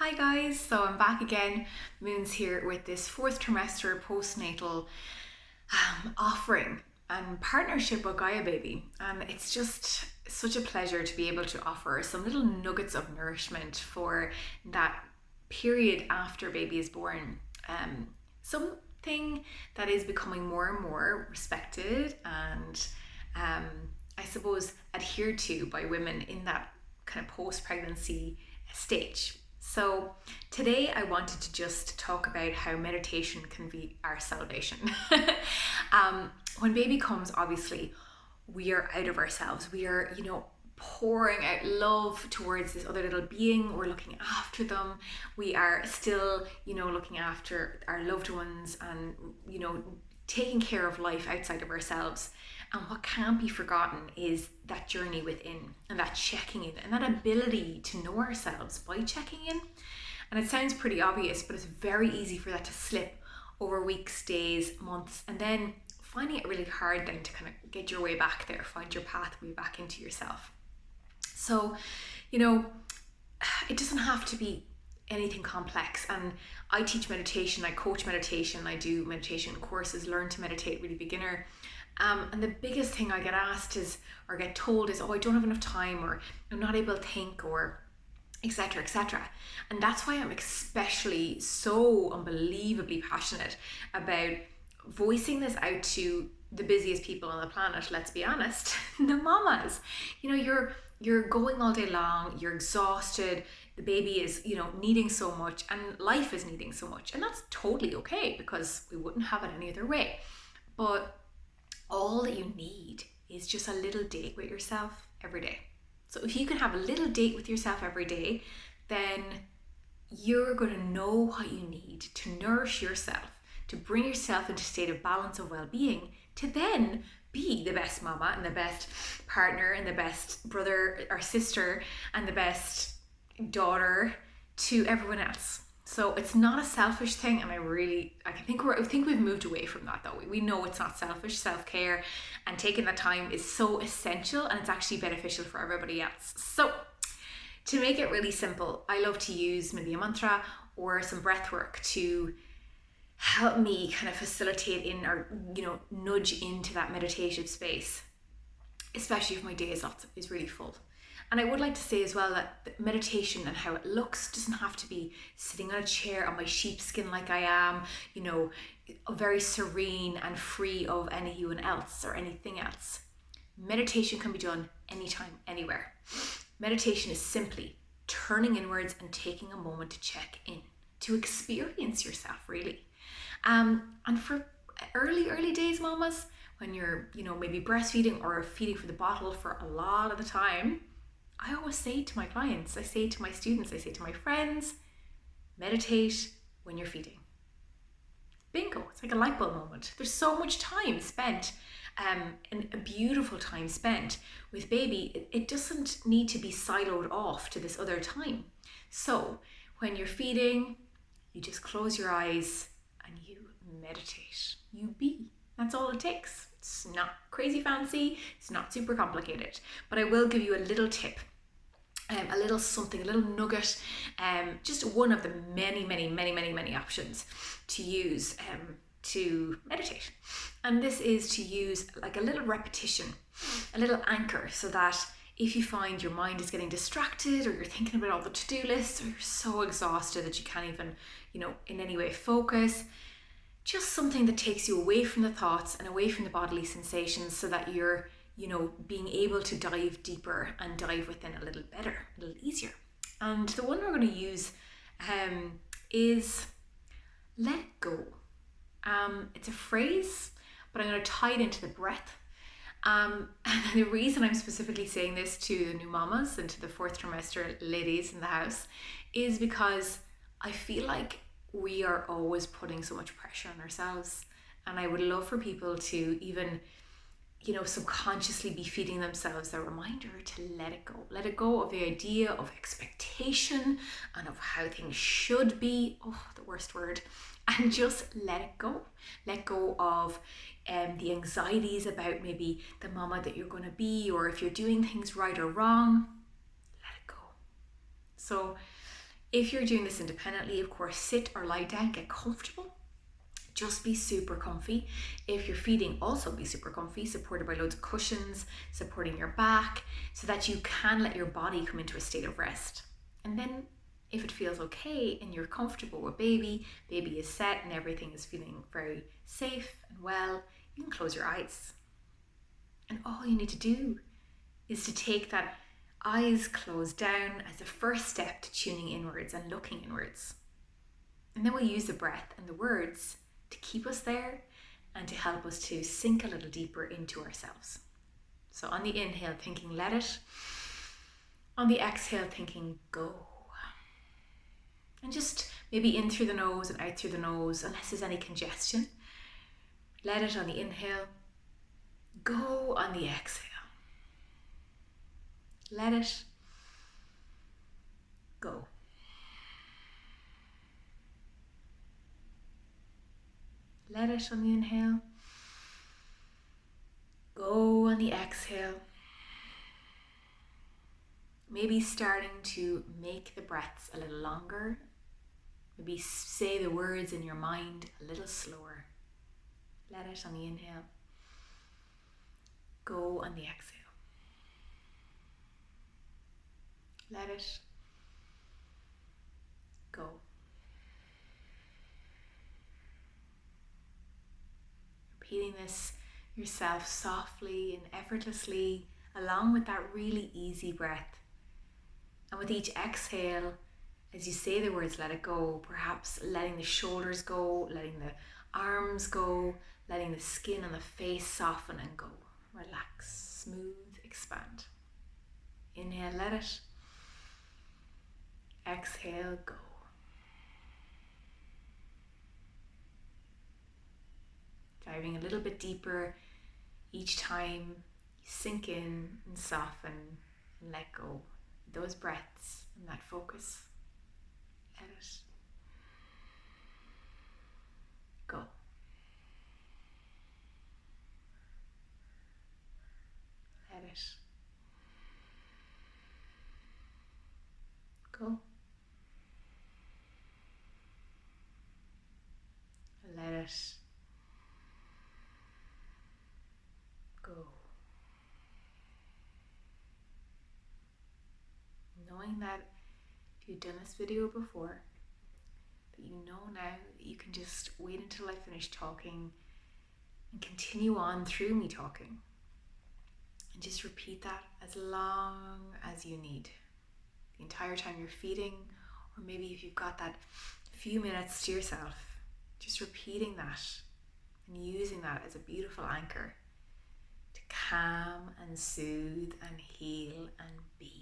Hi guys, so I'm back again. Moon's here with this fourth trimester postnatal offering and partnership with Gaia Baby. And it's just such a pleasure to be able to offer some little nuggets of nourishment for that period after baby is born. Something that is becoming more and more respected and um, I suppose adhered to by women in that kind of post-pregnancy stage. So today I wanted to just talk about how meditation can be our salvation. When baby comes, obviously, we are out of ourselves. We are, pouring out love towards this other little being. We're looking after them. We are still, looking after our loved ones and, taking care of life outside of ourselves. And what can't be forgotten is that journey within and that checking in and that ability to know ourselves by checking in. And it sounds pretty obvious, but it's very easy for that to slip over weeks, days, months, and then finding it really hard then to kind of get your way back there, find your pathway back into yourself. So, it doesn't have to be anything complex. And I teach meditation, I coach meditation, I do meditation courses, learn to meditate, really beginner. And the biggest thing I get asked is, or get told is, oh, I don't have enough time, or I'm not able to think, or etc, etc. And that's why I'm especially so unbelievably passionate about voicing this out to the busiest people on the planet, let's be honest, the mamas. You're going all day long, you're exhausted, the baby is, needing so much, and life is needing so much. And that's totally okay because we wouldn't have it any other way. But all that you need is just a little date with yourself every day. So if you can have a little date with yourself every day, then you're going to know what you need to nourish yourself, to bring yourself into a state of balance of well-being, to then be the best mama and the best partner and the best brother or sister and the best daughter to everyone else. So it's not a selfish thing, and I think we've moved away from that though. We know it's not selfish. Self-care and taking that time is so essential, and it's actually beneficial for everybody else. So to make it really simple, I love to use maybe a mantra or some breath work to help me kind of facilitate in, or nudge into that meditative space, especially if my day is really full. And I would like to say as well that meditation and how it looks doesn't have to be sitting on a chair on my sheepskin like I am, very serene and free of anyone else or anything else. Meditation can be done anytime, anywhere. Meditation is simply turning inwards and taking a moment to check in, to experience yourself really. And for early days mamas, when you're, maybe breastfeeding or feeding for the bottle for a lot of the time, I always say to my clients, I say to my students, I say to my friends, meditate when you're feeding. Bingo, it's like a light bulb moment. There's so much time spent, and a beautiful time spent with baby. It doesn't need to be siloed off to this other time. So when you're feeding, you just close your eyes and you meditate. You be. That's all it takes. It's not crazy fancy, it's not super complicated, but I will give you a little tip, a little something, a little nugget, just one of the many options to use to meditate. And this is to use like a little repetition, a little anchor, so that if you find your mind is getting distracted, or you're thinking about all the to-do lists, or you're so exhausted that you can't even, in any way focus, just something that takes you away from the thoughts and away from the bodily sensations, so that you're, being able to dive deeper and dive within a little better, a little easier. And the one we're going to use is let go. It's a phrase, but I'm going to tie it into the breath. And the reason I'm specifically saying this to the new mamas and to the fourth trimester ladies in the house is because I feel like we are always putting so much pressure on ourselves, and I would love for people to even, subconsciously be feeding themselves a reminder to let it go of the idea of expectation and of how things should be, the worst word, and just let it go. Let go of the anxieties about maybe the mama that you're going to be, or if you're doing things right or wrong. Let it go. So If you're doing this independently, of course, sit or lie down, get comfortable. Just be super comfy. If you're feeding, also be super comfy, supported by loads of cushions, supporting your back, so that you can let your body come into a state of rest. And then if it feels okay and you're comfortable with baby is set and everything is feeling very safe and well, you can close your eyes. And all you need to do is to take that eyes closed down as the first step to tuning inwards and looking inwards. And then we'll use the breath and the words to keep us there and to help us to sink a little deeper into ourselves. So on the inhale, thinking let it. On the exhale, thinking go. And just maybe in through the nose and out through the nose, unless there's any congestion. Let it on the inhale. Go on the exhale. Let it go. Let it on the inhale. Go on the exhale. Maybe starting to make the breaths a little longer. Maybe say the words in your mind a little slower. Let it on the inhale. Go on the exhale. Let it go. Repeating this yourself softly and effortlessly, along with that really easy breath. And with each exhale, as you say the words let it go, perhaps letting the shoulders go, letting the arms go, letting the skin on the face soften and go. Relax, smooth, expand. Inhale, let it. Exhale, go. Diving a little bit deeper each time you sink in and soften and let go. Those breaths and that focus. Let it go. Let it go. Let it go. Knowing that if you've done this video before, that you know now that you can just wait until I finish talking and continue on through me talking. And just repeat that as long as you need. The entire time you're feeding, or maybe if you've got that few minutes to yourself, just repeating that and using that as a beautiful anchor to calm and soothe and heal and be.